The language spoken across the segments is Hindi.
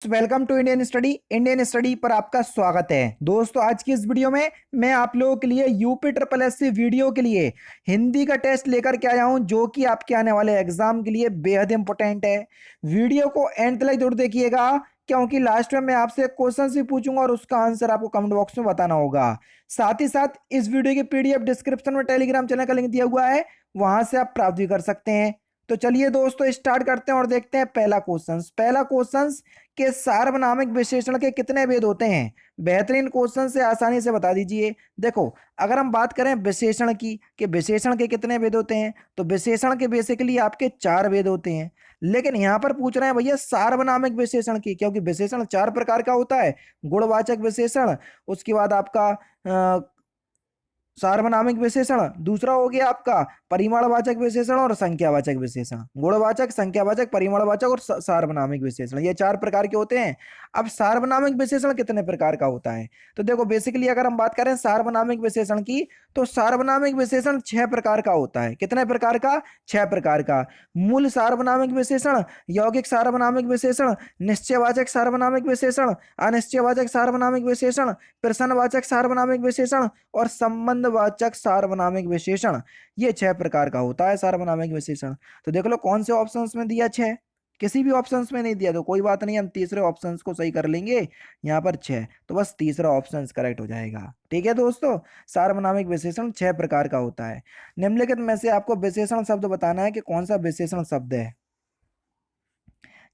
वेलकम टू इंडियन स्टडी पर आपका स्वागत है दोस्तों। आज की इस वीडियो में मैं आप लोगों के लिए UP triple S C video के लिए हिंदी का टेस्ट लेकर के आया हूं, जो कि आपके आने वाले एग्जाम के लिए बेहद इंपॉर्टेंट है। वीडियो को एंड तक जरूर देखिएगा, क्योंकि लास्ट में मैं आपसे क्वेश्चन भी पूछूंगा और उसका आंसर आपको कमेंट बॉक्स में बताना होगा। साथ ही साथ इस वीडियो की पीडीएफ डिस्क्रिप्शन में टेलीग्राम चैनल का लिंक दिया हुआ है, वहां से आप प्राप्त भी कर सकते हैं। तो चलिए दोस्तों स्टार्ट करते हैं और देखते हैं पहला क्वेश्चन के सार्वनामिक विशेषण के कितने भेद होते हैं। बेहतरीन क्वेश्चन से आसानी से बता दीजिए। देखो, अगर हम बात करें विशेषण की कि विशेषण के कितने भेद होते हैं, तो विशेषण के बेसिकली आपके चार भेद होते हैं। लेकिन यहां पर पूछ रहे हैं भैया सार्वनामिक विशेषण की, क्योंकि विशेषण चार प्रकार का होता है। गुणवाचक विशेषण, उसके बाद आपका सार्वनामिक विशेषण, दूसरा हो गया आपका परिमाणवाचक विशेषण और संख्यावाचक विशेषण। गुणवाचक, संख्यावाचक, परिमाणवाचक और सार्वनामिक विशेषण, ये चार प्रकार के होते हैं। अब सार्वनामिक विशेषण कितने प्रकार का होता है, तो देखो बेसिकली अगर हम बात करें सार्वनामिक विशेषण की, तो सार्वनामिक विशेषण छह प्रकार का होता है। कितने प्रकार का? छह प्रकार का। मूल सार्वनामिक विशेषण, यौगिक सार्वनामिक विशेषण, निश्चयवाचक सार्वनामिक विशेषण, अनिश्चयवाचक सार्वनामिक विशेषण, प्रश्नवाचक सार्वनामिक विशेषण और संबंधवाचक सार्वनामिक विशेषण। ये छह प्रकार का होता है सार्वनामिक विशेषण। तो देख लो कौन से ऑप्शंस में दिया छह, किसी भी ऑप्शंस में नहीं दिया तो कोई बात नहीं, हम तीसरे ऑप्शंस को सही कर लेंगे। यहाँ पर छह, तो बस तीसरा ऑप्शन करेक्ट हो जाएगा। ठीक है दोस्तों, सार्वनामिक विशेषण छह प्रकार का होता है। निम्नलिखित में से आपको विशेषण शब्द बताना है कि कौन सा विशेषण शब्द है।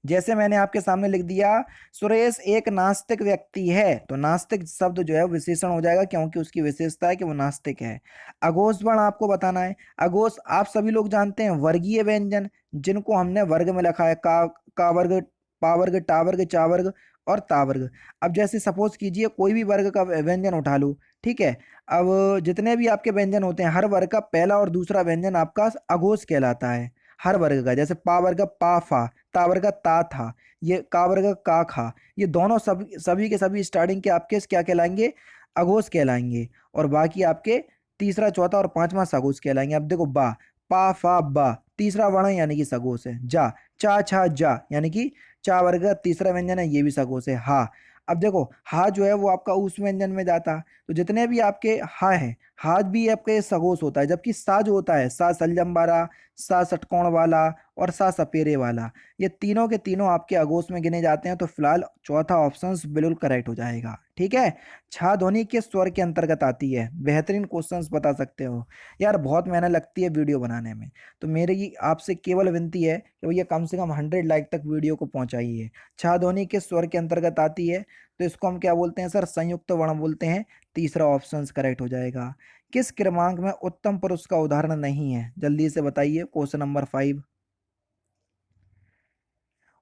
जैसे मैंने आपके सामने लिख दिया, सुरेश एक नास्तिक व्यक्ति है, तो नास्तिक शब्द जो है विशेषण हो जाएगा, क्योंकि उसकी विशेषता है कि वो नास्तिक है। अघोष वर्ण आपको बताना है। अघोष आप सभी लोग जानते हैं वर्गीय व्यंजन, जिनको हमने वर्ग में लिखा है, का वर्ग, पा वर्ग, टा वर्ग, चा वर्ग और ता वर्ग। अब जैसे सपोज कीजिए कोई भी वर्ग का व्यंजन उठा लो, ठीक है। अब जितने भी आपके व्यंजन होते हैं, हर वर्ग का पहला और दूसरा व्यंजन आपका अघोष कहलाता है। हर वर्ग का, जैसे पा वर्ग का पा फा, ता वर्ग का ता था, ये का वर्ग का का खा, ये दोनों सभी के सभी स्टार्टिंग के आपके क्या कहलाएंगे? अघोष कहलाएंगे। और बाकी आपके तीसरा, चौथा और पांचवा सघोष कहलाएंगे। अब देखो बा, पा फा बा तीसरा वर्ण है, यानी कि सघोष है। जा, चा छा जा, यानी कि चा वर्ग का तीसरा व्यंजन है, ये भी सघोष है। हा, अब देखो हा जो है वो आपका उस व्यंजन में जाता, तो जितने भी आपके हा है, हा भी आपके सघोष होता है। जबकि सा जो होता है, सा सलजम वाला, सा षटकोण वाला और सा सपेरे वाला, ये तीनों के तीनों आपके अघोष में गिने जाते हैं। तो फिलहाल चौथा ऑप्शन बिल्कुल करेक्ट हो जाएगा। ठीक है। छा ध्वनि किस स्वर के अंतर्गत आती है? बेहतरीन क्वेश्चंस बता सकते हो यार, बहुत मेहनत लगती है वीडियो बनाने में, तो मेरी आपसे केवल विनती है कि भैया कम से कम 100 लाइक तक वीडियो को पहुंचाइए। छा ध्वनि किस स्वर के अंतर्गत आती है? तो इसको हम क्या बोलते हैं सर? संयुक्त वर्ण बोलते हैं। तीसरा ऑप्शन करेक्ट हो जाएगा। किस क्रमांक में उत्तम पुरुष का उदाहरण नहीं है? जल्दी से बताइए, क्वेश्चन नंबर 5।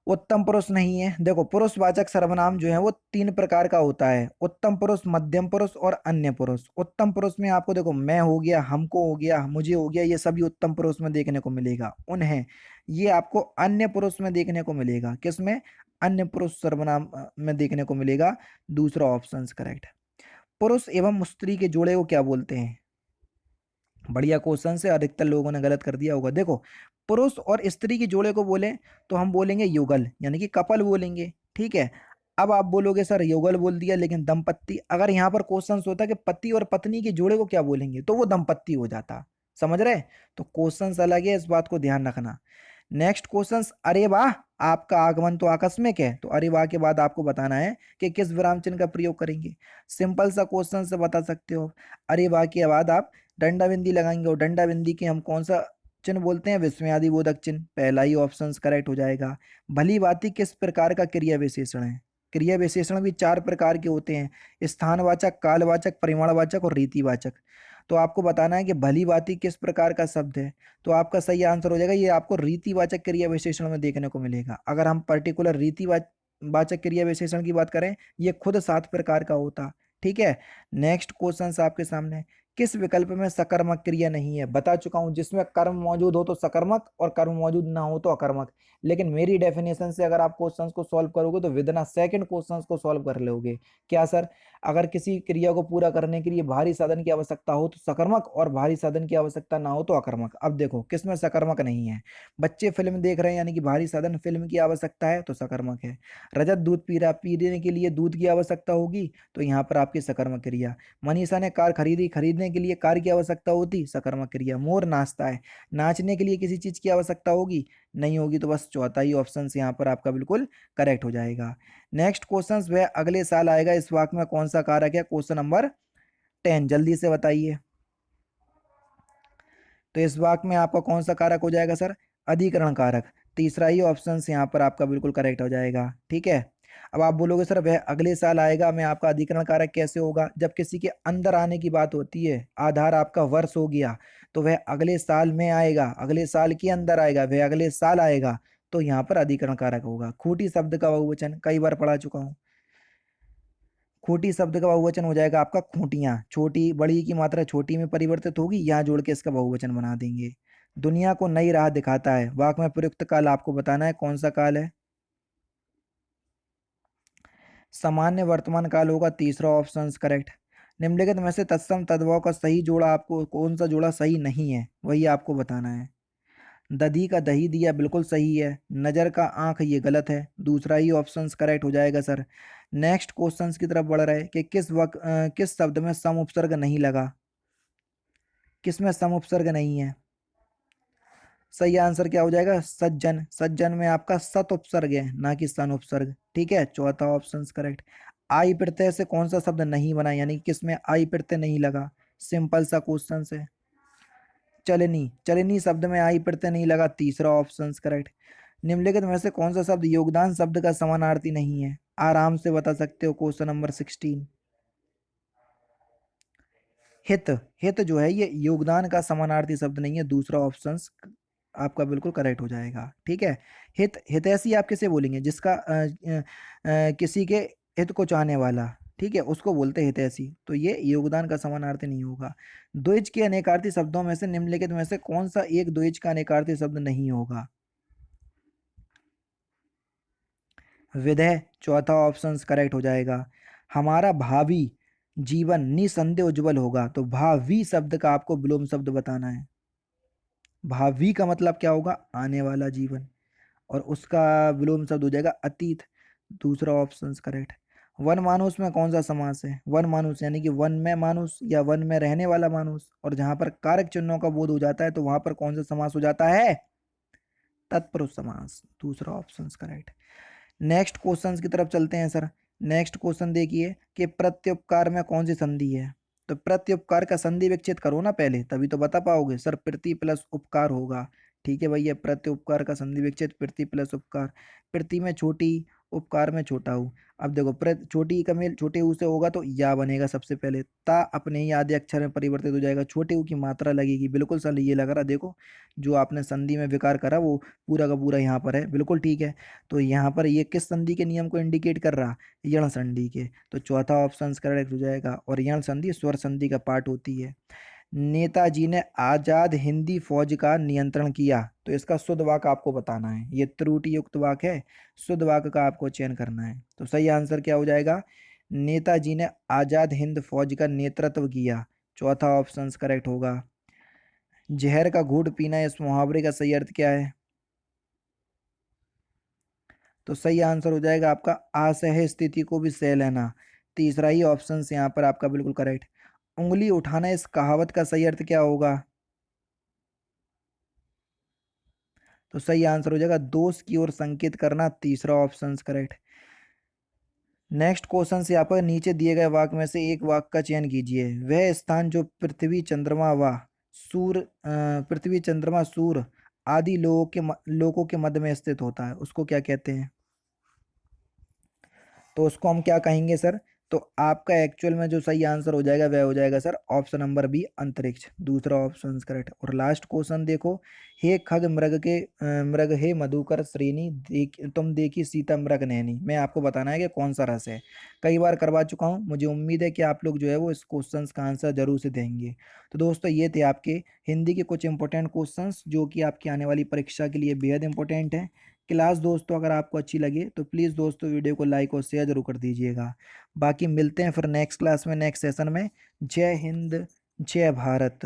उत्तम पुरुष नहीं है। देखो पुरुषवाचक सर्वनाम जो है वो तीन प्रकार का होता है, उत्तम पुरुष, मध्यम पुरुष और अन्य पुरुष। उत्तम पुरुष में आपको देखो मैं हो गया, हमको हो गया, मुझे हो गया, ये सभी उत्तम पुरुष में देखने को मिलेगा। उन्हें, ये आपको अन्य पुरुष में देखने को मिलेगा। किसमें? अन्य पुरुष सर्वनाम में देखने को मिलेगा। दूसरा ऑप्शन करेक्ट। पुरुष एवं स्त्री के जोड़े को क्या बोलते हैं? बढ़िया क्वेश्चन से अधिकतर लोगों ने गलत कर दिया होगा। देखो पुरुष और स्त्री के जोड़े को बोले तो हम बोलेंगे युगल, यानी कि कपल बोलेंगे। ठीक है। अब आप बोलोगे सर युगल बोल दिया लेकिन दंपत्ति, अगर यहाँ पर क्वेश्चन होता कि पति और पत्नी के जोड़े को क्या बोलेंगे, तो वो दंपत्ति हो जाता। समझ रहे? तो क्वेश्चन अलग है, इस बात को ध्यान रखना। नेक्स्ट क्वेश्चन, अरे वाह, आपका आगमन तो आकस्मिक है, तो अरे वाह के बाद आपको बताना है कि किस विराम चिन्ह का प्रयोग करेंगे। सिंपल सा क्वेश्चन से बता सकते हो। अरे वाह के बाद आप डंडा बिंदी लगाएंगे, और डंडा बिंदी के हम कौन सा चिन्ह बोलते हैं? विस्मयादि बोधक चिन्ह। पहला ही ऑप्शन करेक्ट हो जाएगा। भली भांति किस प्रकार का क्रिया विशेषण है? क्रिया विशेषण भी चार प्रकार के होते हैं, स्थानवाचक, कालवाचक, परिमाणवाचक और रीतिवाचक। तो आपको बताना है कि भली भांति किस प्रकार का शब्द है, तो आपका सही आंसर हो जाएगा, ये आपको रीतिवाचक क्रिया विशेषण में देखने को मिलेगा। अगर हम पर्टिकुलर रीतिवाचक क्रिया विशेषण की बात करें, ये खुद 7 प्रकार का होता। ठीक है। नेक्स्ट क्वेश्चन आपके सामने, किस विकल्प में सकर्मक क्रिया नहीं है? बता चुका हूं, जिसमें कर्म मौजूद हो तो सकर्मक और कर्म मौजूद ना हो तो अकर्मक। लेकिन मेरी डेफिनेशन से अगर आप क्वेश्चंस को सॉल्व करोगे तो विद इन सेकंड क्वेश्चंस को सॉल्व कर लोगे। क्या सर? अगर किसी क्रिया को पूरा करने के लिए भारी साधन की आवश्यकता हो तो सकर्मक और भारी साधन की आवश्यकता ना हो तो अकर्मक। अब देखो किसमें सकर्मक नहीं है। बच्चे फिल्म देख रहे हैं यानी कि भारी साधन फिल्म की आवश्यकता है तो सकर्मक है। रजत दूध पी रहा, पीने के लिए दूध की आवश्यकता होगी तो यहाँ पर आपकी सकर्मक क्रिया। मनीषा ने कार खरीदी, खरीदने के लिए कार की आवश्यकता होती, सकर्मक क्रिया। मोर नाचता है, नाचने के लिए किसी चीज की आवश्यकता होगी, नहीं होगी, तो बस चौथा ही ऑप्शन यहाँ पर आपका बिल्कुल करेक्ट हो जाएगा। नेक्स्ट क्वेश्चन, वह अगले साल आएगा, इस वाक्य में कौन सा कारक है? क्वेश्चन नंबर 10, जल्दी से बताइए। तो इस वाक्य में आपका कौन सा कारक हो जाएगा सर? अधिकरण कारक। तीसरा ही ऑप्शन यहाँ पर आपका बिल्कुल करेक्ट हो जाएगा। ठीक है। अब आप बोलोगे सर वह अगले साल आएगा में आपका अधिकरण कारक कैसे होगा? जब किसी के अंदर आने की बात होती है, आधार आपका वर्ष हो गया, तो वह अगले साल में आएगा, अगले साल के अंदर आएगा, वह अगले साल आएगा, तो यहाँ पर अधिकरण कारक होगा। खूंटी शब्द का बहुवचन कई बार पढ़ा चुका हूँ। खूंटी शब्द का बहुवचन हो जाएगा आपका खूंटियां। छोटी बड़ी की मात्रा छोटी में परिवर्तित होगी, यहाँ जोड़ के इसका बहुवचन बना देंगे। दुनिया को नई राह दिखाता है, वाक्य में प्रयुक्त काल आपको बताना है कौन सा काल है? सामान्य वर्तमान काल होगा, तीसरा ऑप्शन करेक्ट। निम्नलिखित में से तत्सम तद्भव का सही जोड़ा आपको कौन सा जोड़ा सही नहीं है, वही आपको बताना है। दधी का दही दिया बिल्कुल सही है, नजर का आंख ये गलत है, दूसरा ही ऑप्शन करेक्ट हो जाएगा सर। नेक्स्ट क्वेश्चन की तरफ बढ़ रहे कि किस शब्द में सम उपसर्ग नहीं लगा? किसमें सम उपसर्ग नहीं है? सही आंसर क्या हो जाएगा? सज्जन। सज्जन में आपका सत उपसर्ग है, ना कि सन उपसर्ग। ठीक है, चौथा ऑप्शन करेक्ट। आई प्रत्यय से कौन सा शब्द नहीं बना, यानी कि किसमें आई प्रत्यय नहीं लगा? सिंपल सा क्वेश्चन है। चलनी। चलनी शब्द में आई प्रत्यय नहीं लगा, तीसरा ऑप्शन करेक्ट। निम्नलिखित में से कौन सा शब्द योगदान शब्द का समानार्थी नहीं है? आराम से बता सकते हो, क्वेश्चन नंबर 16। हित। हित जो है ये योगदान का समानार्थी शब्द नहीं है, दूसरा ऑप्शन आपका बिल्कुल करेक्ट हो जाएगा। ठीक है। हित, हितैषी आप किसे बोलेंगे? जिसका किसी के हित को चाहने वाला, ठीक है, उसको बोलते हैं हितैषी, तो ये योगदान का समानार्थी नहीं होगा। द्विज के अनेकार्थी शब्दों में से निम्नलिखित में से कौन सा एक द्विज का अनेकार्थी शब्द नहीं होगा? विधेय, चौथा ऑप्शन करेक्ट हो जाएगा। हमारा भावी जीवन निसंदेह उज्जवल होगा, तो भावी शब्द का आपको विलोम शब्द बताना है। भावी का मतलब क्या होगा? आने वाला जीवन, और उसका विलोम शब्द हो जाएगा अतीत, दूसरा ऑप्शन करेक्ट। वन मानुस में कौन सा समास है? वन मानुस यानी कि वन में मानुस या वन में रहने वाला मानुस, और जहां पर कारक चिन्हों का बोध हो जाता है तो वहां पर कौन सा समास हो जाता है? तत्पुरुष समास, दूसरा ऑप्शन करेक्ट। नेक्स्ट क्वेश्चन की तरफ चलते हैं सर। नेक्स्ट क्वेश्चन देखिए कि प्रत्युपकार में कौन सी संधि है? तो प्रत्युपकार का संधि विच्छेद करो ना पहले, तभी तो बता पाओगे। सर प्रति प्लस उपकार होगा। ठीक है भैया, प्रत्युपकार का संधि विच्छेद प्रति प्लस उपकार। प्रति में छोटी, उपकार में छोटा ऊ। अब देखो छोटी का मेल छोटे ऊ से होगा तो या बनेगा सबसे पहले, ता अपने ही आधे अक्षर में परिवर्तित हो जाएगा, छोटे ऊ की मात्रा लगेगी। बिल्कुल सर ये लग रहा, देखो जो आपने संधि में विकार करा वो पूरा का पूरा यहाँ पर है, बिल्कुल ठीक है। तो यहाँ पर ये किस संधि के नियम को इंडिकेट कर रहा? यण संधि के, तो चौथा ऑप्शन करेक्ट हो जाएगा। और यण संधि स्वर संधि का पार्ट होती है। नेताजी ने आजाद हिंदी फौज का नियंत्रण किया, तो इसका शुद्ध वाक्य आपको बताना है। ये त्रुटि युक्त वाक्य है, शुद्ध वाक्य का आपको चयन करना है। तो सही आंसर क्या हो जाएगा? नेताजी ने आजाद हिंद फौज का नेतृत्व किया, चौथा ऑप्शन करेक्ट होगा। जहर का घूंट पीना, इस मुहावरे का सही अर्थ क्या है? तो सही आंसर हो जाएगा आपका असह्य स्थिति को भी सह लेना, तीसरा ही ऑप्शन यहाँ पर आपका बिल्कुल करेक्ट। उंगली उठाना, इस कहावत का सही अर्थ क्या होगा? तो सही आंसर हो जाएगा दोष की ओर संकेत करना, तीसरा ऑप्शन करेक्ट। नेक्स्ट क्वेश्चन से आप नीचे दिए गए वाक्य में से एक वाक्य का चयन कीजिए। वह स्थान जो पृथ्वी चंद्रमा व सूर्य पृथ्वी चंद्रमा सूर्य आदि लोगों के मध्य में स्थित होता है, उसको क्या कहते हैं? तो उसको हम क्या कहेंगे सर? तो आपका एक्चुअल में जो सही आंसर हो जाएगा वह हो जाएगा सर ऑप्शन नंबर बी अंतरिक्ष, दूसरा ऑप्शन करेक्ट। और लास्ट क्वेश्चन देखो, हे खग मृग के मृग हे मधुकर श्रेणी देख तुम देखी सीता मृग नैनी। मैं आपको बताना है कि कौन सा रस है, कई बार करवा चुका हूँ, मुझे उम्मीद है कि आप लोग जो है वो इस क्वेश्चन का आंसर जरूर से देंगे। तो दोस्तों ये थे आपके हिंदी के कुछ इंपॉर्टेंट क्वेश्चंस जो कि आपकी आने वाली परीक्षा के लिए बेहद इंपॉर्टेंट है। क्लास दोस्तों अगर आपको अच्छी लगे तो प्लीज़ दोस्तों वीडियो को लाइक और शेयर जरूर कर दीजिएगा। बाकी मिलते हैं फिर नेक्स्ट क्लास में, नेक्स्ट सेशन में। जय हिंद, जय भारत।